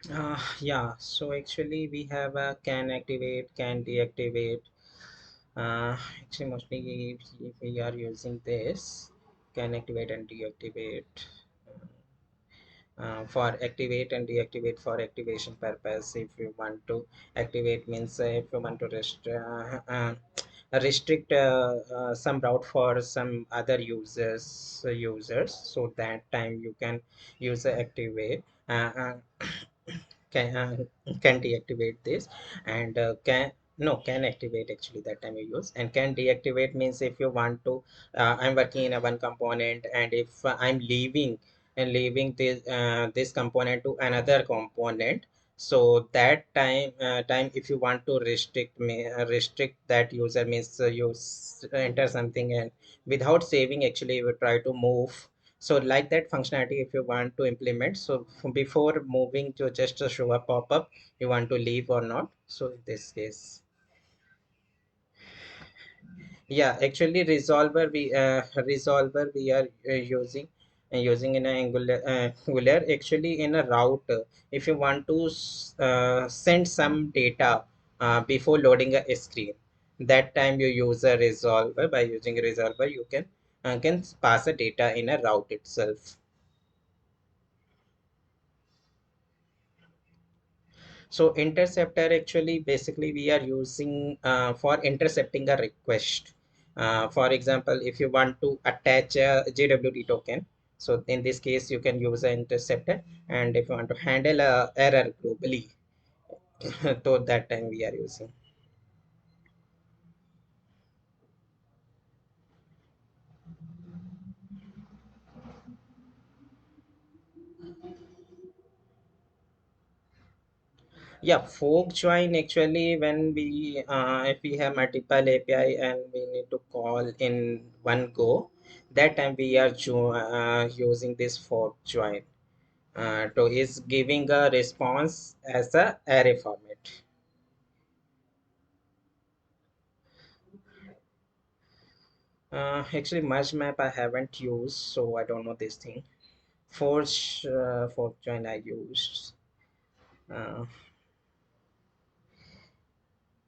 Yeah, so actually we have a can activate, can deactivate. Actually, mostly if we are using this, can activate and deactivate. For activate and deactivate for activation purpose. If you want to activate means if you want to restrict some route for some other users, so that time you can use activate. Can can deactivate this, and can no can activate actually that time you use. And can deactivate means if you want to I'm working in a one component, and if I'm leaving this component to another component, so that time if you want to restrict that user means enter something, and without saving actually you will try to move. So like that functionality if you want to implement, so before moving to just to show a pop-up, you want to leave or not. So in this case, yeah, actually resolver we are using in a angular actually in a route. If you want to send some data before loading a screen, that time you use a resolver. By using a resolver you can pass a data in a route itself. So interceptor actually basically we are using for intercepting a request. For example, if you want to attach a JWT token, so in this case you can use an interceptor. And if you want to handle a error globally, so that time we are using. Yeah, fork join actually when we if we have multiple API and we need to call in one go, that time we are using this fork join to is giving a response as a array format. Actually, merge map I haven't used, so I don't know this thing. Forge join I used. Uh,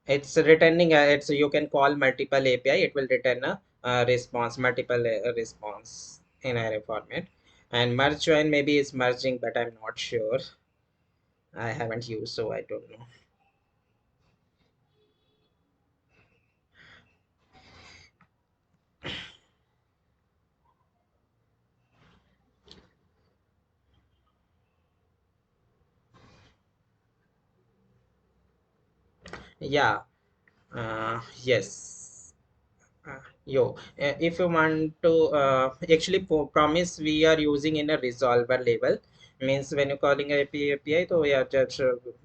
it's returning. It's you can call multiple API. It will return a response, multiple response in array format. And merge join maybe is merging, but I'm not sure. I haven't used, so I don't know. Yeah. Yes. If you want to actually promise we are using in a resolver level, means when you're calling a API, so yeah, just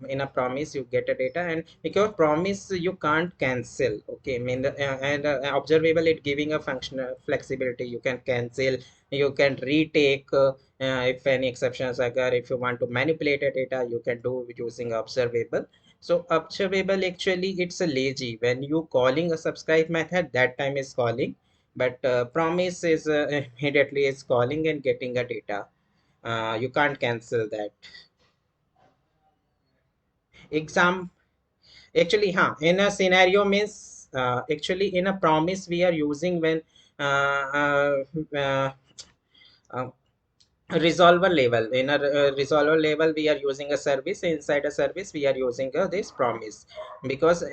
in a promise you get a data, and because promise you can't cancel. Okay, I mean and observable it giving a functional flexibility. You can cancel, you can retake if any exceptions occur. If you want to manipulate a data, you can do using observable. So observable actually it's a lazy. When you calling a subscribe method, that time is calling, but promise is immediately is calling and getting a data. You can't cancel that. Exam actually, in a scenario means actually in a promise we are using when uh, uh, uh, uh, resolver level. In a resolver level we are using a service. Inside a service we are using this promise, because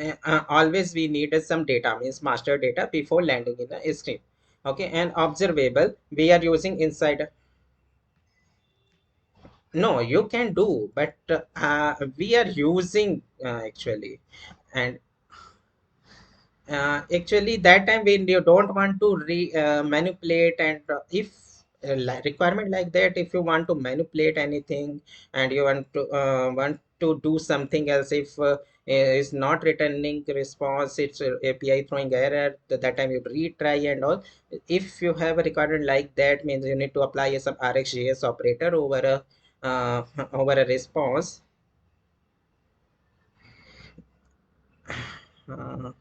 always we needed some data means master data before landing in a stream. Okay, and observable we are using inside. No, you can do, but we are using actually. And actually that time when you don't want to manipulate, and if requirement like that, if you want to manipulate anything and you want to do something else, if is not returning response, it's API throwing error, that time you retry and all. If you have a requirement like that, means you need to apply some RxJS operator over a over a response. uh,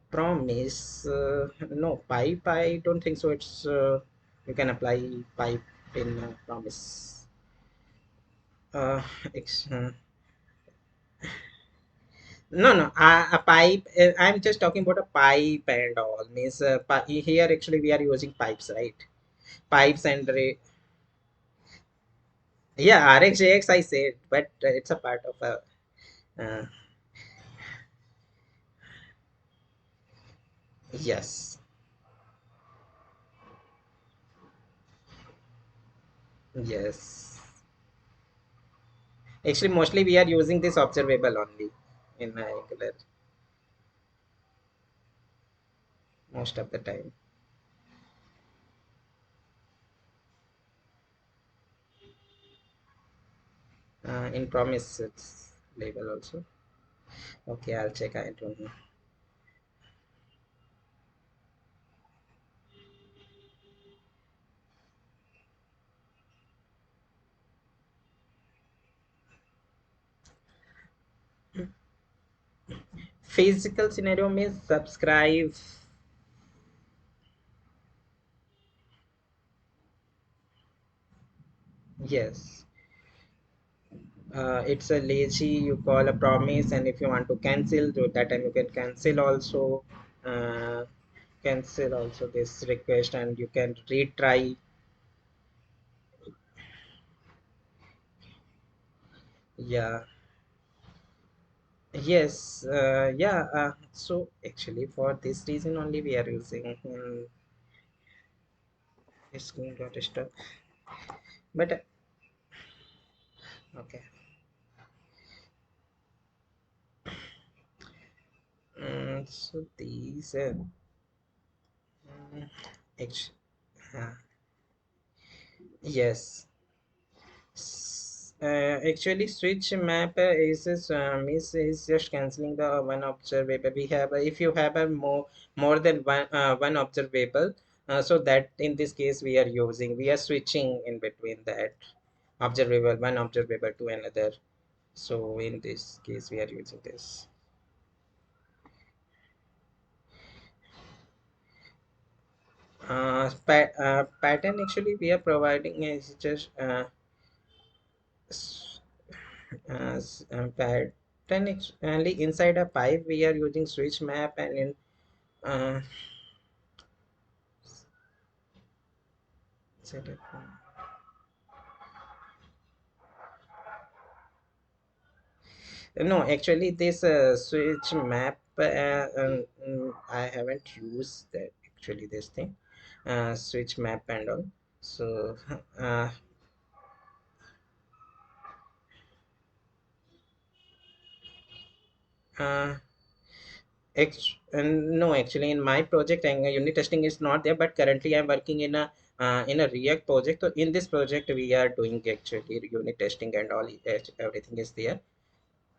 Promise, no, pipe, I don't think so. It's you can apply pipe in promise. uh, ex- uh, no, no, a pipe. I'm just talking about a pipe and all. Means here actually we are using pipes, right? Pipes and yeah, RxJX I said, but it's a part of a. Uh, yes, yes. Actually, mostly we are using this observable only in Angular most of the time. In promise it's label also. Okay, I'll check. I don't know. Physical scenario means subscribe. Yes. It's a lazy, you call a promise, and if you want to cancel, so that time you can cancel also. Uh, Cancel also this request, and you can retry. Yeah. Yes. Yeah. So actually, for this reason only, we are using it's going to stop. But okay. So these mm, actually, yes. Actually, switch map is just canceling the one observable. We have if you have a more than one observable, so that in this case we are switching in between that observable one observable to another. So in this case, we are using this. Pattern actually we are providing is just s- pattern only inside a pipe we are using switch map and in uh, set it, no actually this switch map I haven't used that actually this thing switch map and all so uh, uh, no, actually, in my project, unit testing is not there. But currently, I'm working in a React project. So in this project, we are doing actually unit testing and all. Everything is there.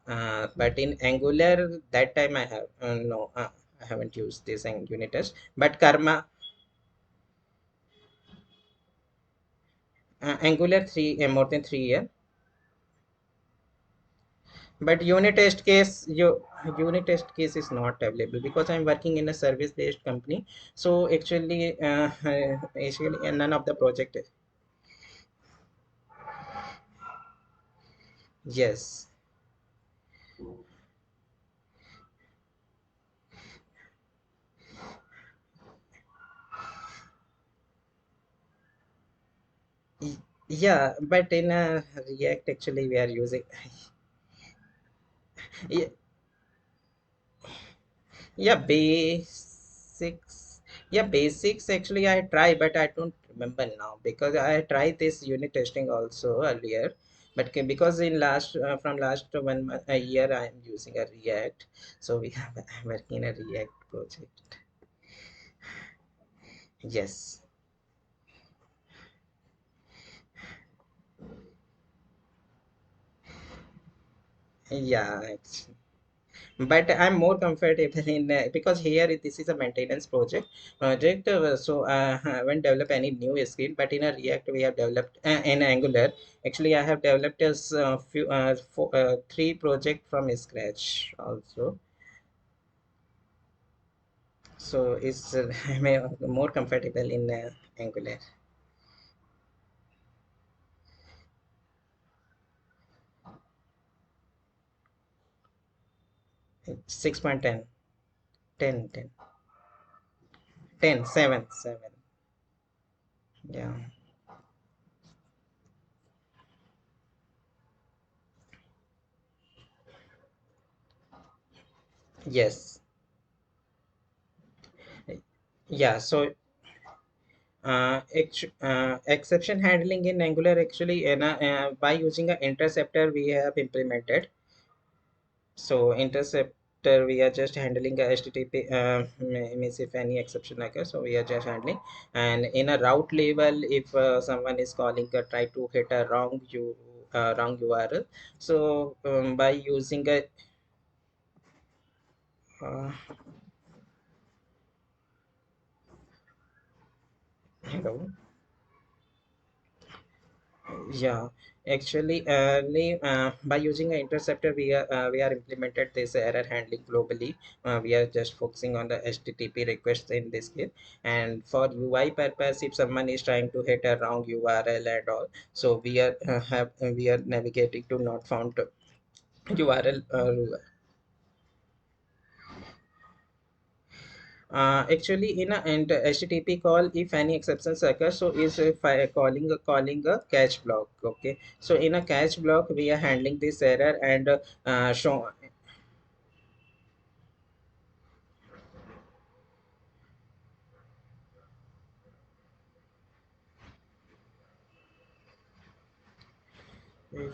But in Angular, that time I have no, I haven't used this unit test. But Karma, Angular 3, more than 3 year. But unit test case is not available because I'm working in a service based company. So actually, actually, none of the project. Yes. Y- Yeah, but in React, actually, we are using. Yeah, yeah, basics. Yeah, basics. Actually, I try, but I don't remember now because I tried this unit testing also earlier. But because in last from last a year, I am using a React. So we have I'm working in a React project. Yes. Yeah. But I'm more comfortable in because here this is a maintenance project so I haven't developed any new skill but in a React we have developed in Angular actually I have developed as three project from scratch also so it's I'm more comfortable in Angular. 6.10. 10, 10, 10, 7, 7. Yeah. Yes. Yeah. So exception handling in Angular actually by using an interceptor we have implemented. So interceptor we are just handling a HTTP means if any exception occurs, so we are just handling. And in a route level, if someone is calling try to hit a wrong URL, so by using a uh, hello. Yeah, actually, by using an interceptor, we are implemented this error handling globally. We are just focusing on the HTTP requests in this case, and for UI purpose, if someone is trying to hit a wrong URL and all, so we are navigating to not found URL. Actually, in a and HTTP call, if any exceptions occur, so is if I calling a catch block. Okay, so in a catch block, we are handling this error and show.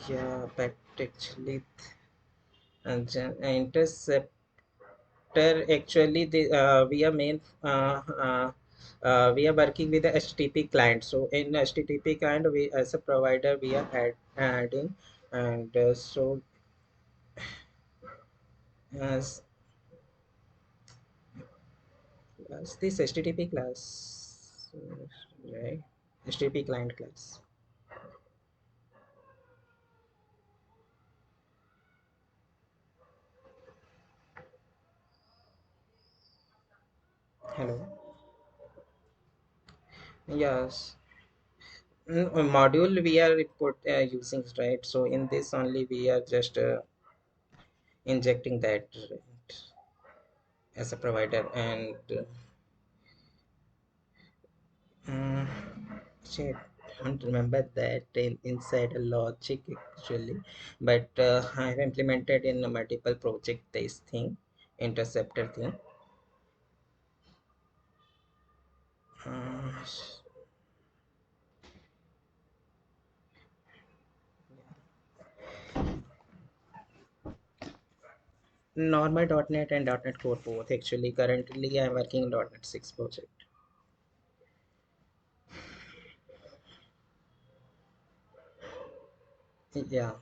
Yeah, but actually, interceptor actually the we are main we are working with the HTTP client. So in HTTP client, we as a provider we are adding and as class, this HTTP class, right? HTTP client class. Hello. Yes. Module we are using, right? So in this only we are just injecting that, right, as a provider and uh, shit, I don't remember that inside a logic actually, but I have implemented in a multiple project this thing, interceptor thing. Uh, Normal .NET and .NET Core both. Actually, currently I'm working in .NET 6 project. Yeah,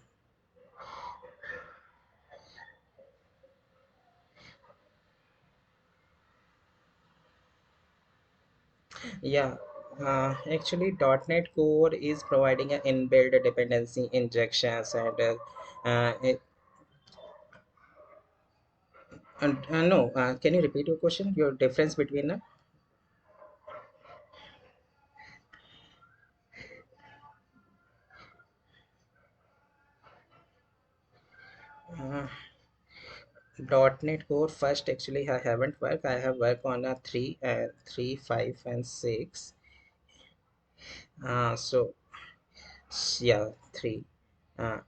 yeah. Actually, .NET Core is providing an inbuilt dependency injections and no. Can you repeat your question? Your difference between uh, .NET Core first. Actually, I haven't worked. I have worked on a 3, 5, and 6. So yeah, 3. Uh,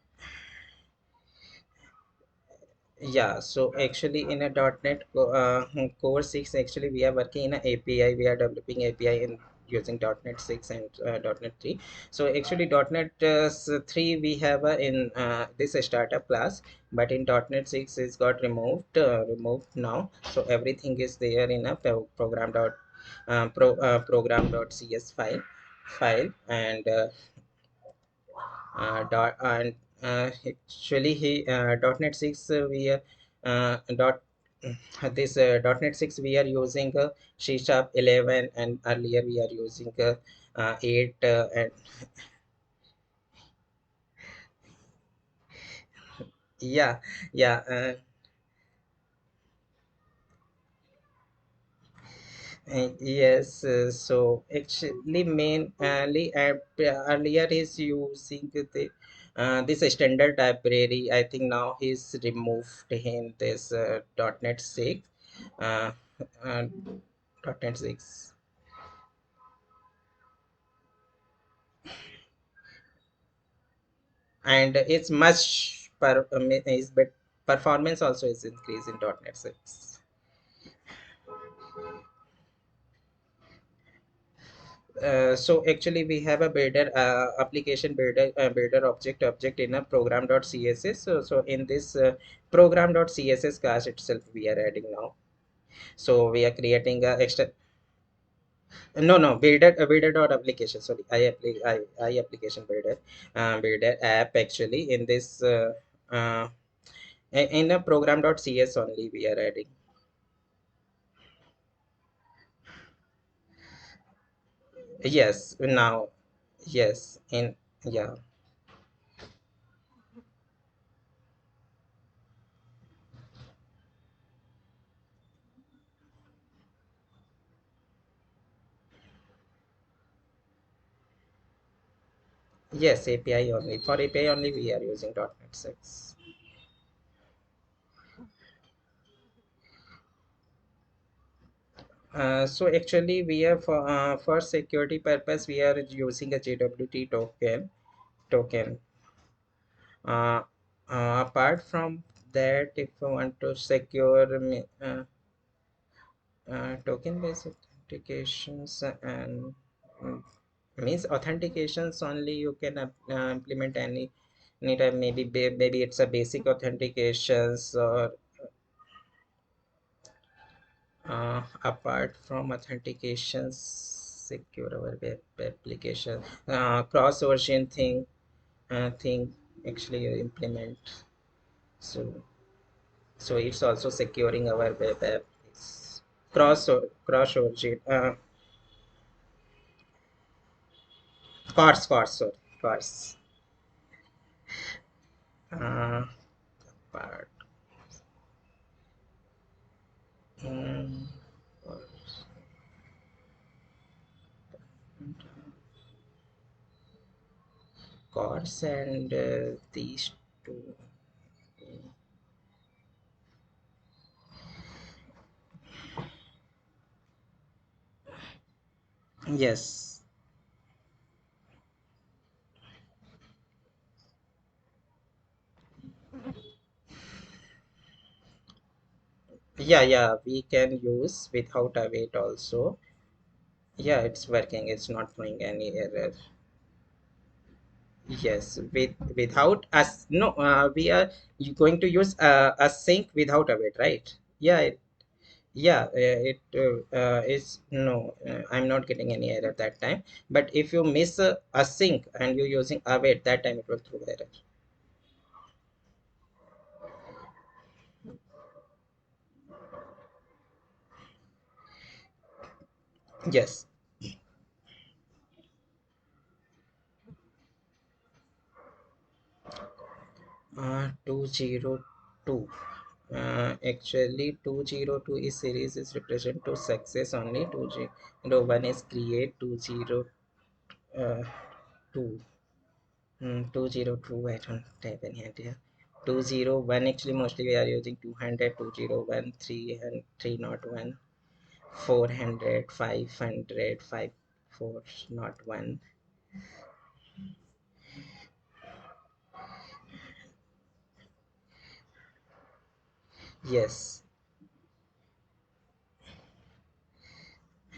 Yeah, so actually in a .NET Core 6, actually we are working in a API. We are developing API in using .NET 6 and .NET 3. So actually .NET 3 we have in this startup class, but in .NET 6 is got removed now. So everything is there in a program.cs file and and actually he .NET 6 we dot this .NET 6 we are using C Sharp 11 and earlier we are using 8 and yeah, yeah, yes. So actually mainly earlier is using the This standard library, I think now he's removed in this .NET 6. Uh, uh, .NET 6. And it's much is but performance also is increased in .NET 6. So actually we have a builder application builder object in a program.css. So in this program.css class itself we are adding now. So we are creating a extra. No, builder dot application, sorry, I application builder, builder app actually in this uh, in a program.cs only we are adding. Yes, now. Yes, in. Yeah. Yes, API only, for API only we are using .NET 6. So actually we are for security purpose we are using a JWT token. uh, Apart from that, if you want to secure token based authentications and mm, means authentications only, you can implement anytime. Maybe it's a basic authentications, or apart from authentications, secure our web application, cross version thing actually you implement. So it's also securing our web app. Cross origin, sorry, cars. uh, Part. um, Cars and these two. Yes. Yeah, we can use without a wait also. Yeah, it's working, it's not throwing any error. Yes, without us. No, we are you going to use a sync without a wait, right? Yeah, yeah, it is no, I'm not getting any error that time. But if you miss a sync and you're using await, that time it will throw error. Yes. 202. Actually 202 is series is represent to success only. 201 is create. 202 202, I don't have any idea. 201 actually mostly we are using 200, 201, 300, 301, 400, 500, 4 not 1. Yes.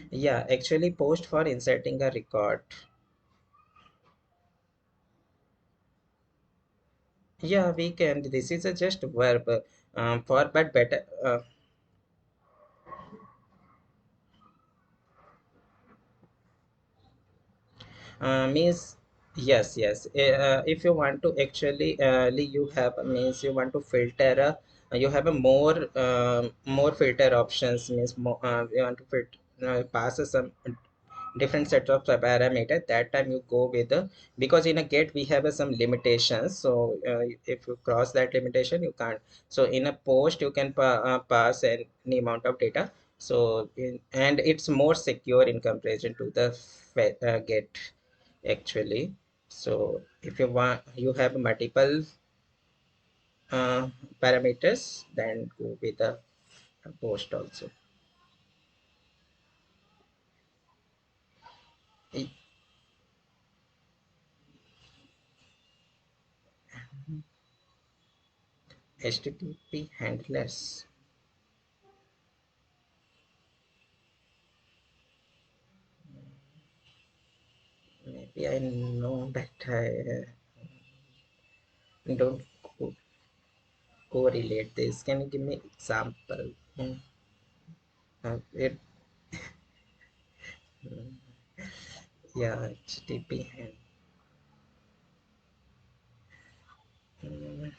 Yeah, actually post for inserting a record. Yeah, we can. This is a just verb for but better. Means yes. If you want to actually you have means you want to filter you have a more filter options, means more you want to pass some different set of parameter. That time you go with the, because in a get we have some limitations. So if you cross that limitation you can't. So in a post you can pass any amount of data. So and it's more secure in comparison to the get actually. So if you want, you have multiple uh, parameters, then go with the post also. I- HTTP handlers. Maybe I know, but I don't co correlate this. Can you give me example? It, yeah, HTTP hand. Mm,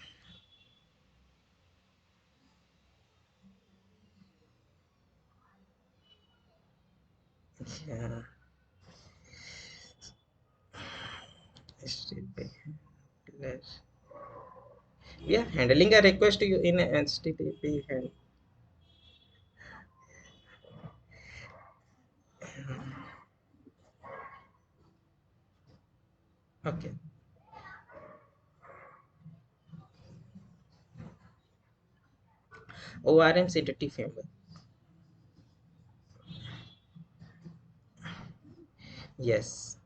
yeah, HTTP handlers. We are handling a request to you in a HTTP hand. Okay. ORM synthetic framework. Yes.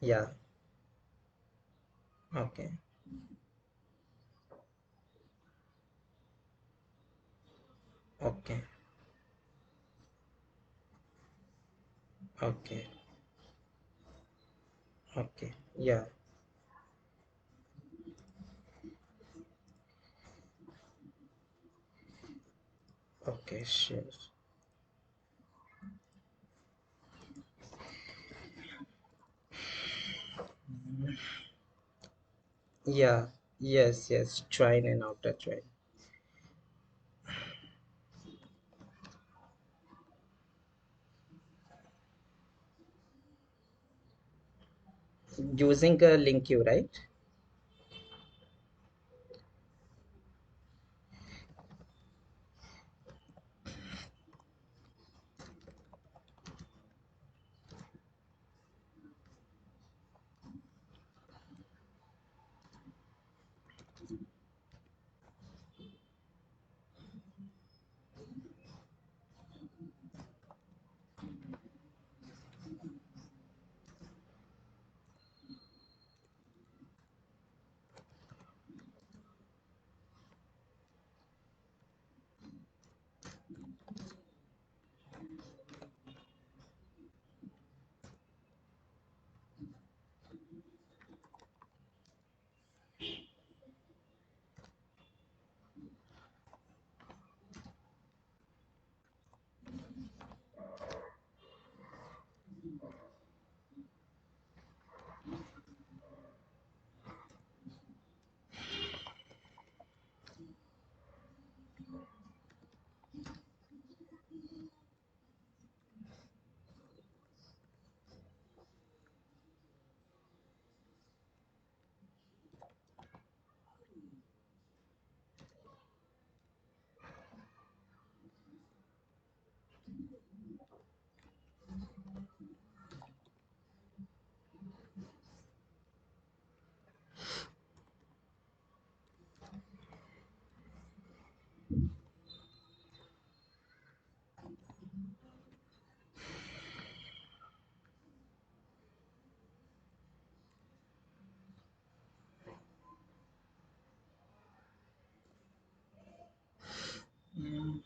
Yeah. Okay. Okay. Okay. Okay. Yeah. Okay. Sure. Yeah. Yes. Yes. Join and outer join. Using a LINQ, right?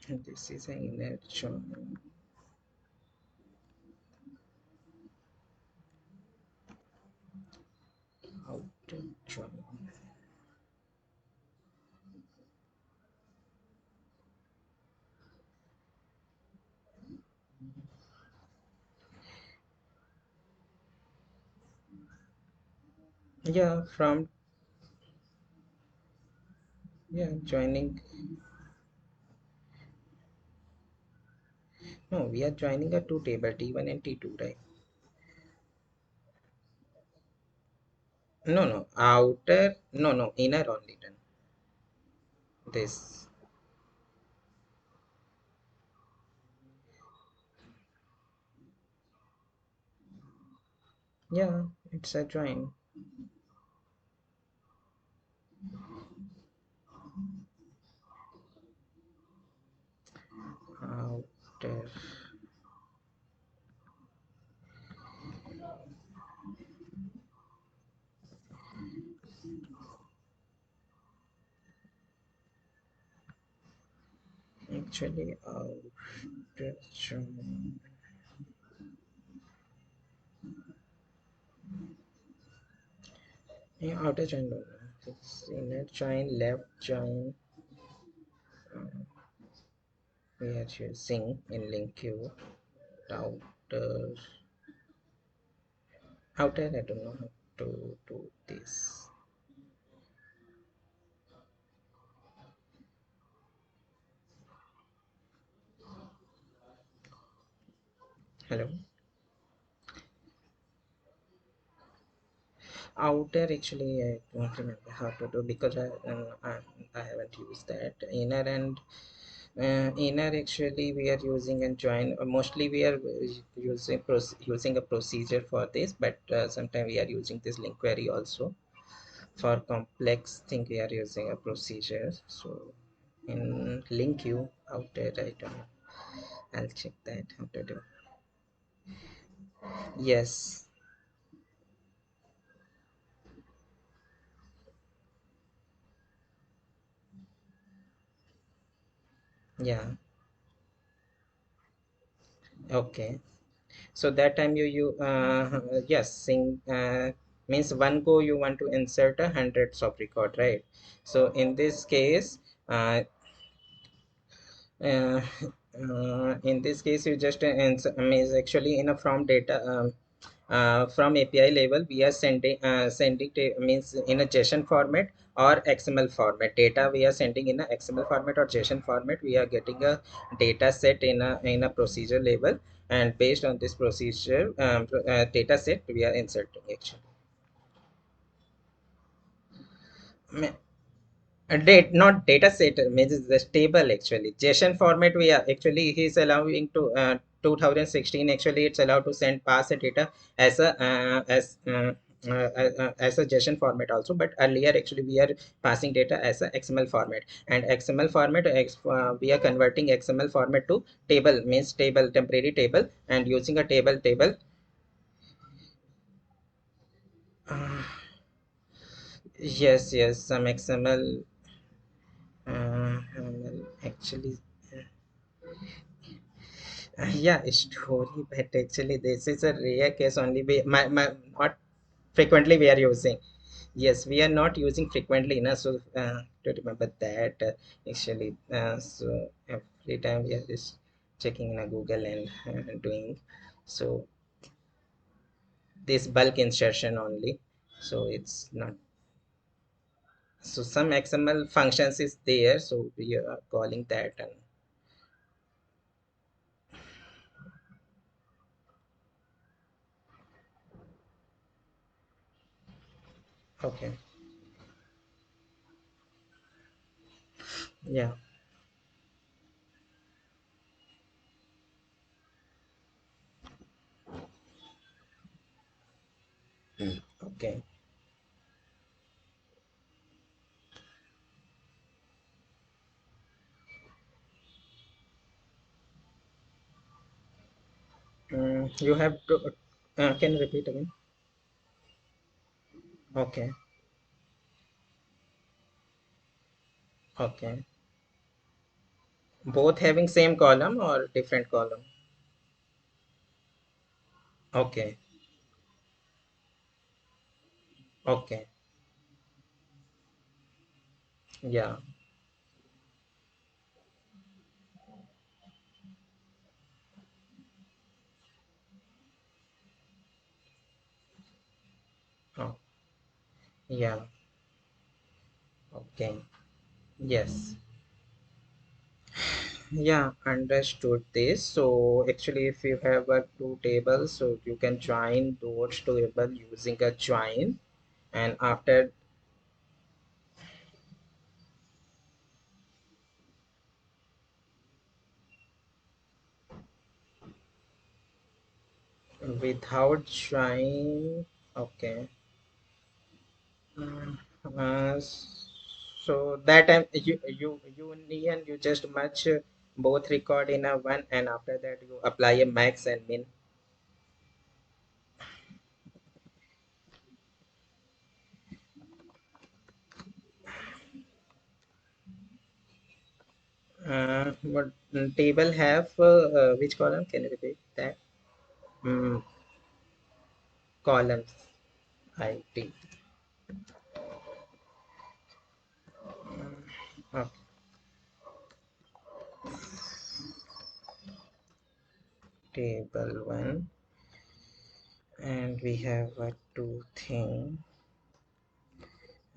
This is an inner join. Outer join. Yeah. From, yeah, joining. No, we are joining a two table T1 and T2, right? No, no. Outer. No, no. Inner only done. This. Yeah, it's a join. Outer. Actually, outer join. Yeah, outer join. No, no. It's inner join, left join. We are using in LINQ. Outer. Outer. I don't know how to do this. Hello. Outer actually I don't remember how to do because I haven't used that. Inner and inner actually we are using and join. Mostly we are using a procedure for this, but sometimes we are using this link query also. For complex thing we are using a procedure. So in link you outer I don't know. I'll check that how to do. Yes. Yeah. Okay. So that time yes, sing means one go you want to insert a hundreds of record, right? So in this case, uh, in this case you just means actually in a from data from API level we are sending means in a JSON format or XML format. Data we are sending in a XML format or JSON format. We are getting a data set in a procedure level, and based on this procedure data set we are inserting actually. A date not data set means the table actually. JSON format we are actually he's allowing to 2016 actually it's allowed to send pass a data as a as a JSON format also, but earlier actually we are passing data as a XML format, and XML format we are converting XML format to table means table temporary table, and using a table uh, yes some XML actually yeah, story, but actually this is a rare case only. My not frequently we are using. Yes, we are not using frequently enough. So to remember that actually, so every time we are just checking in a Google and doing so this bulk insertion only. So it's not. So some XML functions is there. So we are calling that and okay, yeah, okay. You have to. Can you repeat again? Okay, okay. Both having same column or different column? Okay, okay. Yeah. Oh, yeah. Okay. Yes. Yeah, understood this. So actually, if you have two tables, so you can join those two tables using a join, and after without join. Okay. Mm, so that time union you just match both record in a one, and after that you apply a max and min. But table have which column? Can you repeat that? Mm, columns. IT. Okay. Table one, and we have two thing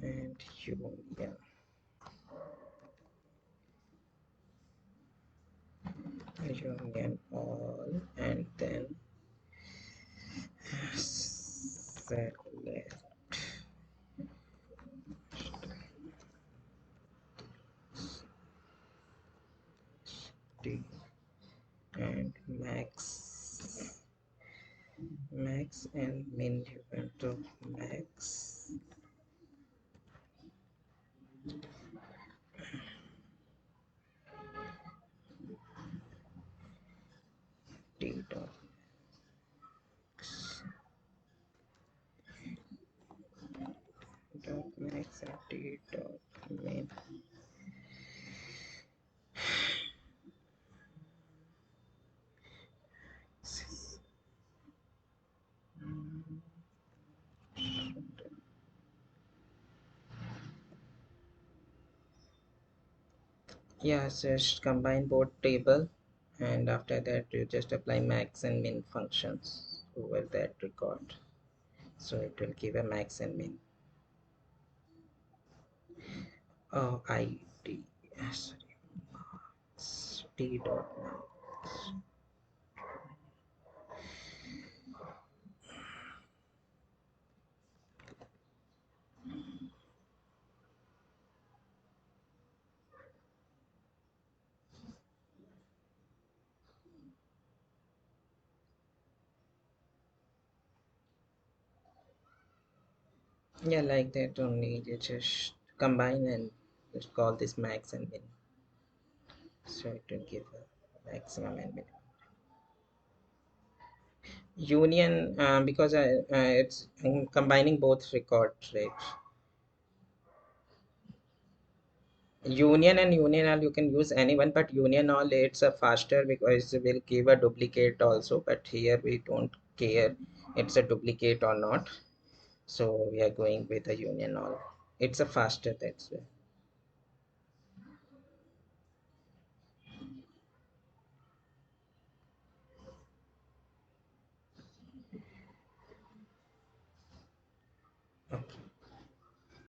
and union. Union all, and then select D and max and min. You went to max D dot max and D dot min. Yeah, just combine both table, and after that you just apply max and min functions over that record, so it will give a max and min. Oh, id, sorry, d dot max. Yeah, like that only. You just combine and just call this max and min, so it will give a maximum and min. Union, because it's combining both records, right? Union and union all you can use anyone, but union all it's a faster because it will give a duplicate also, but here we don't care it's a duplicate or not, so we are going with a union all. It's a faster, that's why.